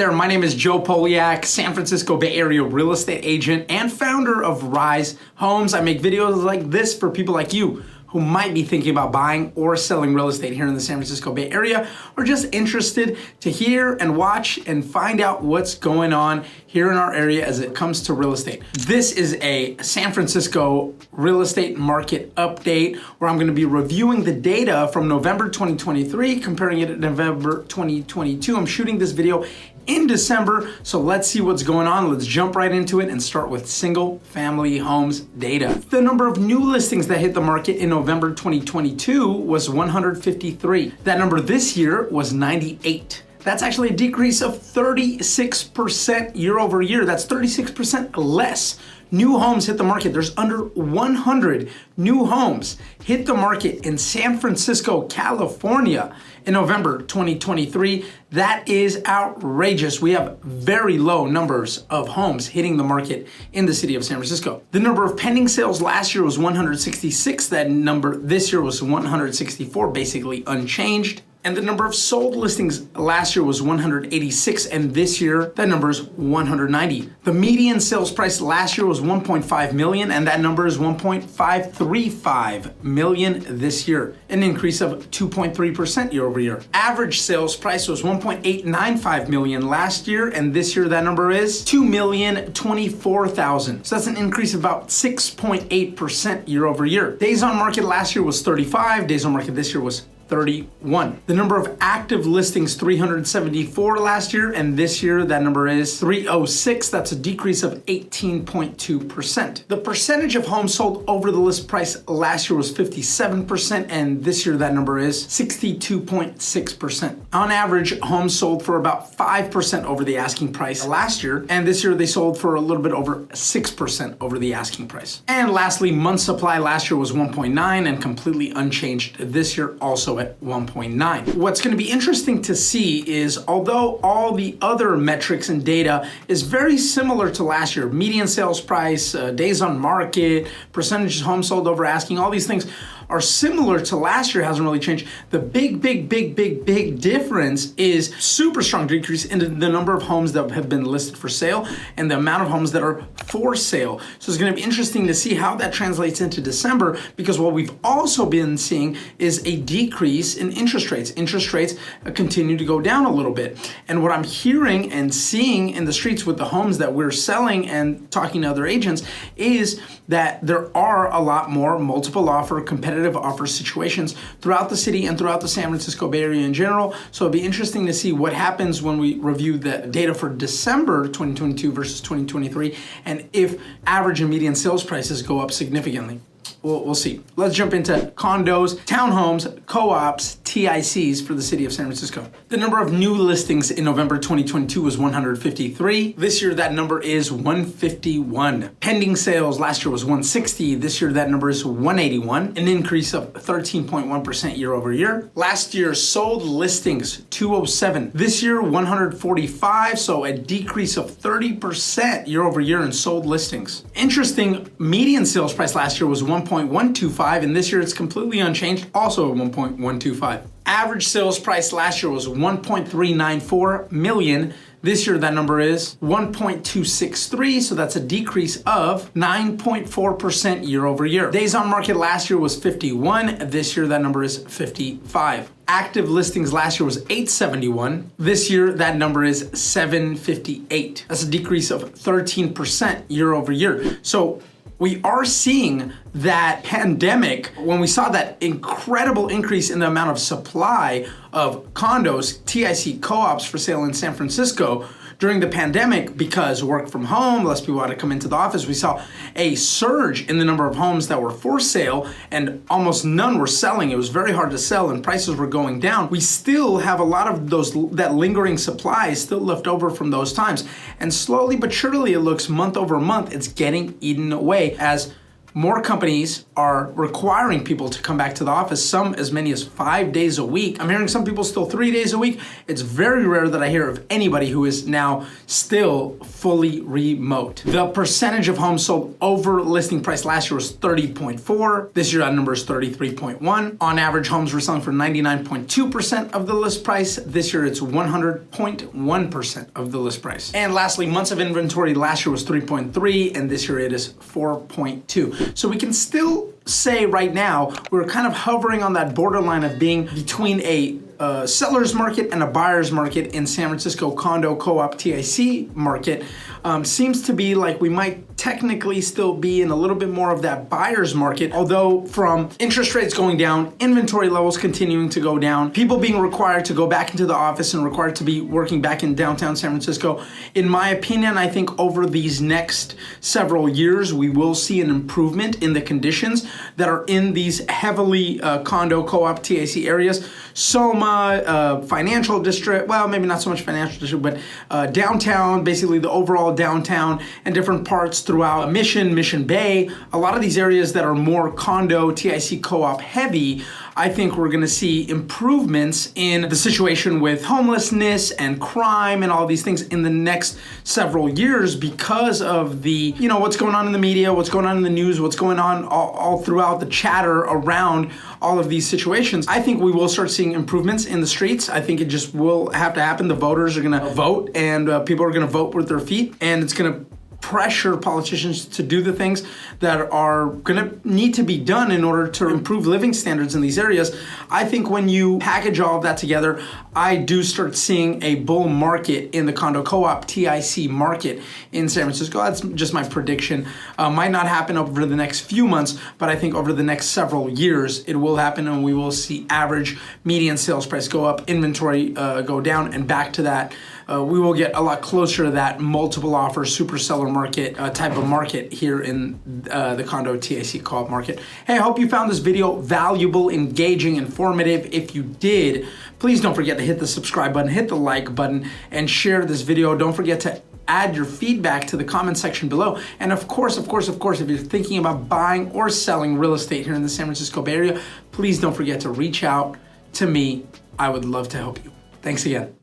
Hi there, my name is Joe Poliak, San Francisco Bay Area real estate agent and founder of Rise Homes. I make videos like this for people like you who might be thinking about buying or selling real estate here in the San Francisco Bay Area, or just interested to hear and watch and find out what's going on here in our area as it comes to real estate. This is a San Francisco real estate market update where I'm gonna be reviewing the data from November 2023, comparing it to November 2022. I'm shooting this video in December, so let's see what's going on. Let's jump right into it and start with single family homes data. The number of new listings that hit the market in November 2022 was 153. That number this year was 98. That's actually a decrease of 36% year over year. That's 36% less new homes hit the market. There's under 100 new homes hit the market in San Francisco, California in November 2023. That is outrageous. We have very low numbers of homes hitting the market in the city of San Francisco. The number of pending sales last year was 166. That number this year was 164, basically unchanged. And the number of sold listings last year was 186, and this year that number is 190. The median sales price last year was 1.5 million, and that number is 1.535 million this year, an increase of 2.3% year over year. Average sales price was 1.895 million last year, and this year that number is 2,024,000. So that's an increase of about 6.8% year over year. Days on market last year was 35. Days on market this year was 31. The number of active listings, 374 last year, and this year that number is 306. That's a decrease of 18.2%. The percentage of homes sold over the list price last year was 57%, and this year that number is 62.6%. On average, homes sold for about 5% over the asking price last year, and this year they sold for a little bit over 6% over the asking price. And lastly, month supply last year was 1.9 and completely unchanged this year, also at 1.9. What's going to be interesting to see is, although all the other metrics and data is very similar to last year, median sales price, days on market, percentage of homes sold over asking, all these things are similar to last year, hasn't really changed. The big difference is super strong decrease in the number of homes that have been listed for sale and the amount of homes that are for sale. So it's going to be interesting to see how that translates into December, because what we've also been seeing is a decrease in interest rates. Interest rates continue to go down a little bit. And what I'm hearing and seeing in the streets with the homes that we're selling and talking to other agents is that there are a lot more multiple offer, competitive offer situations throughout the city and throughout the San Francisco Bay Area in general. So it'll be interesting to see what happens when we review the data for December 2022 versus 2023, and if average and median sales prices go up significantly. We'll see. Let's jump into condos, townhomes, co-ops, TICs for the city of San Francisco. The number of new listings in November 2022 was 153. This year, that number is 151. Pending sales last year was 160. This year, that number is 181, an increase of 13.1% year over year. Last year, sold listings, 207. This year, 145, so a decrease of 30% year over year in sold listings. Interesting, median sales price last year was 1.125, and this year it's completely unchanged, also at 1.125. Average sales price last year was 1.394 million. This year that number is 1.263, so that's a decrease of 9.4% year over year. Days on market last year was 51. This year that number is 55. Active listings last year was 871. This year that number is 758. That's a decrease of 13% year over year. So we are seeing that pandemic, when we saw that incredible increase in the amount of supply of condos, TIC co-ops for sale in San Francisco during the pandemic, because work from home, less people had to come into the office, we saw a surge in the number of homes that were for sale and almost none were selling. It was very hard to sell and prices were going down. We still have a lot of that lingering supply still left over from those times. And slowly but surely, it looks month over month, it's getting eaten away as more companies are requiring people to come back to the office, some as many as 5 days a week. I'm hearing some people still 3 days a week. It's very rare that I hear of anybody who is now still fully remote. The percentage of homes sold over listing price last year was 30.4. This year that number is 33.1. On average, homes were selling for 99.2% of the list price. This year it's 100.1% of the list price. And lastly, months of inventory last year was 3.3 and this year it is 4.2. So we can still say right now, we're kind of hovering on that borderline of being between a seller's market and a buyer's market in San Francisco condo co-op TIC market. Seems to be like we might technically still be in a little bit more of that buyer's market, although from interest rates going down, inventory levels continuing to go down, people being required to go back into the office and required to be working back in downtown San Francisco. In my opinion, I think over these next several years, we will see an improvement in the conditions that are in these heavily condo co-op TIC areas. Soma, financial district, well, maybe not so much financial district, but downtown, basically the overall downtown and different parts throughout Mission Bay, a lot of these areas that are more condo TIC co-op heavy. I think we're gonna see improvements in the situation with homelessness and crime and all these things in the next several years because of the, what's going on in the media, what's going on in the news, what's going on all throughout the chatter around all of these situations. I think we will start seeing improvements in the streets. I think it just will have to happen. The voters are gonna vote and people are gonna vote with their feet, and it's gonna pressure politicians to do the things that are gonna need to be done in order to improve living standards in these areas. I think when you package all of that together, I do start seeing a bull market in the condo co-op TIC market in San Francisco. That's just my prediction. Might not happen over the next few months, but I think over the next several years, it will happen and we will see average median sales price go up, inventory go down, and back to that. We will get a lot closer to that multiple offer super seller market type of market here in the condo TIC co-op market. Hey, I hope you found this video valuable, engaging, informative. If you did, please don't forget to hit the subscribe button, hit the like button, and share this video. Don't forget to add your feedback to the comment section below. And of course, if you're thinking about buying or selling real estate here in the San Francisco Bay Area, please don't forget to reach out to me. I would love to help you. Thanks again.